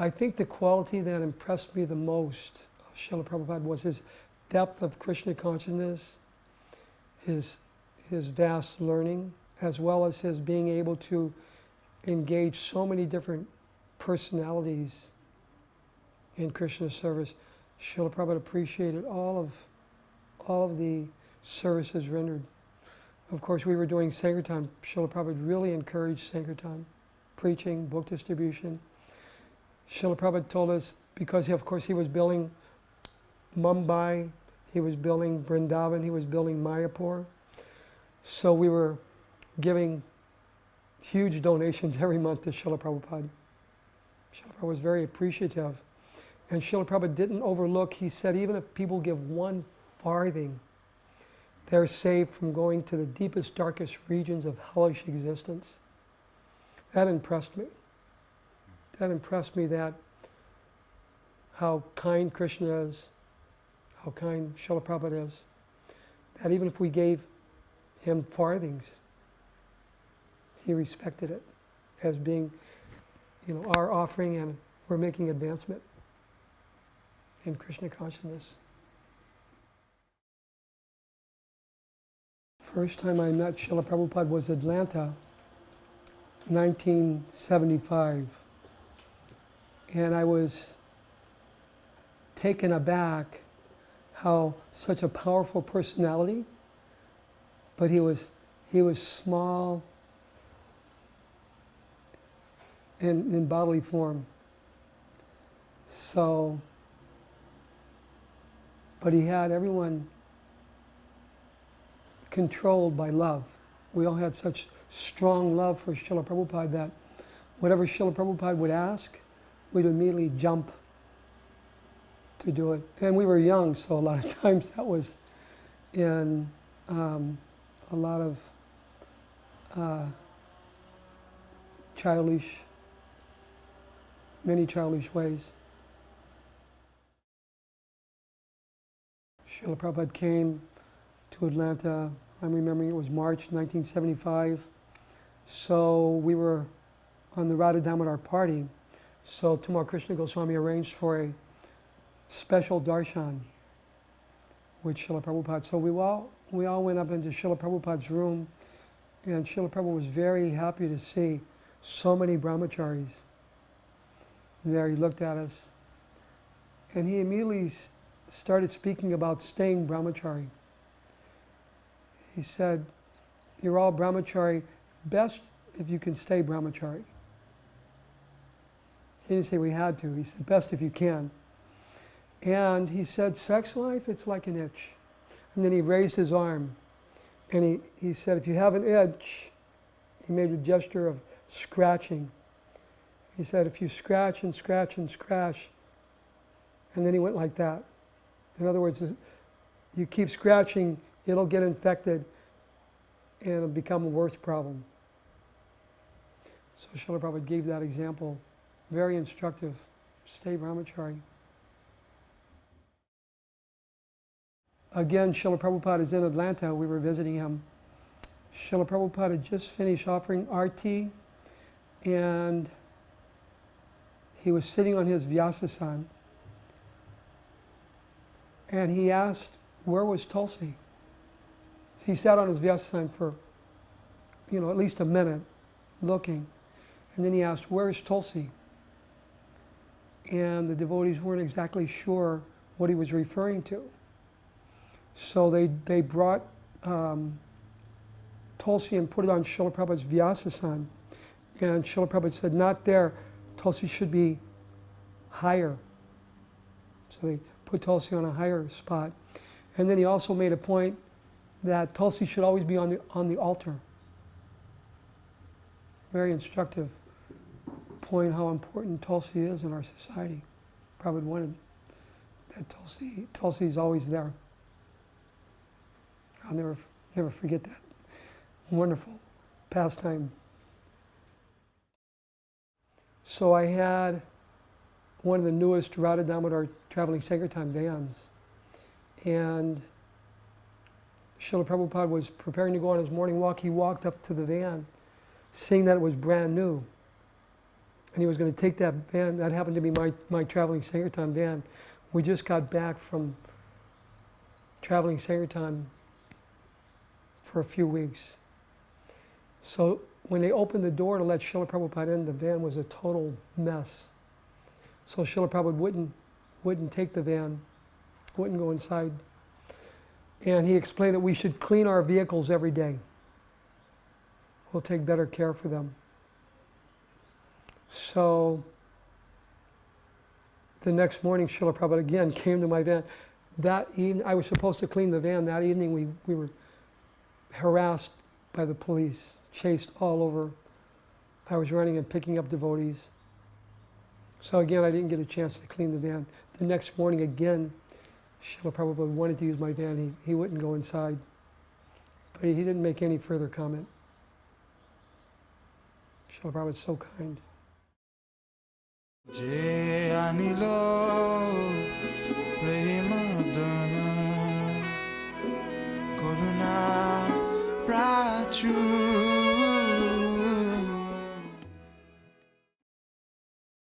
I think the quality that impressed me the most of Srila Prabhupada was his depth of Krishna consciousness, his vast learning, as well as his being able to engage so many different personalities in Krishna's service. Srila Prabhupada appreciated all of the services rendered. Of course, we were doing Sankirtan. Srila Prabhupada really encouraged Sankirtan, preaching, book distribution. Srila Prabhupada told us, because of course he was building Mumbai, he was building Vrindavan, he was building Mayapur. So we were giving huge donations every month to Srila Prabhupada. Srila Prabhupada was very appreciative. And Srila Prabhupada didn't overlook, he said, even if people give 1 farthing, they're saved from going to the deepest, darkest regions of hellish existence. That impressed me. That impressed me, that how kind Krishna is, how kind Srila Prabhupada is, that even if we gave him farthings, he respected it as being, our offering, and we're making advancement in Krishna consciousness. First time I met Srila Prabhupada was Atlanta, 1975. And I was taken aback how such a powerful personality, but he was small in bodily form. So, but he had everyone controlled by love. We all had such strong love for Srila Prabhupada that whatever Srila Prabhupada would ask, we'd immediately jump to do it. And we were young, so a lot of times that was in a lot of many childish ways. Srila Prabhupada came to Atlanta. I'm remembering it was March 1975. So we were on the Radha Damodar party. So Tamal Krishna Goswami arranged for a special darshan with Srila Prabhupada. So we all went up into Srila Prabhupada's room, and Srila Prabhupada was very happy to see so many brahmacharis there. He looked at us, and he immediately started speaking about staying brahmachari. He said, "You're all brahmachari, best if you can stay brahmachari." He didn't say we had to, he said, best if you can. And he said, sex life, it's like an itch. And then he raised his arm, and he said, if you have an itch, he made a gesture of scratching. He said, if you scratch and scratch and scratch, and then he went like that. In other words, you keep scratching, it'll get infected, and it'll become a worse problem. So Srila Prabhupada gave that example, very instructive. Stay brahmachari. Again, Srila Prabhupada is in Atlanta. We were visiting him. Srila Prabhupada had just finished offering arti, and he was sitting on his Vyasasana, and he asked, where was Tulsi? He sat on his Vyasasana for, at least a minute, looking, and then he asked, where is Tulsi? And the devotees weren't exactly sure what he was referring to. So they brought Tulsi and put it on Srila Prabhupada's Vyasasana. And Srila Prabhupada said, not there, Tulsi should be higher. So they put Tulsi on a higher spot. And then he also made a point that Tulsi should always be on the altar. Very instructive point how important Tulsi is in our society. Prabhupada wanted that Tulsi is always there. I'll never forget that wonderful pastime. So I had one of the newest Radha Damodar traveling Sankirtan vans, and Srila Prabhupada was preparing to go on his morning walk. He walked up to the van, seeing that it was brand new. and he was going to take that van. That happened to be my traveling Sankirtan van. We just got back from traveling Sankirtan for a few weeks. So when they opened the door to let Srila Prabhupada in, the van was a total mess. So Srila Prabhupada wouldn't take the van, wouldn't go inside. And he explained that we should clean our vehicles every day. We'll take better care for them. So the next morning, Srila Prabhupada again came to my van. That evening, I was supposed to clean the van. That evening, we were harassed by the police, chased all over. I was running and picking up devotees. So again, I didn't get a chance to clean the van. The next morning, again, Srila Prabhupada wanted to use my van. He wouldn't go inside. But he didn't make any further comment. Srila Prabhupada's so kind. Je anilo premadana koruna prachu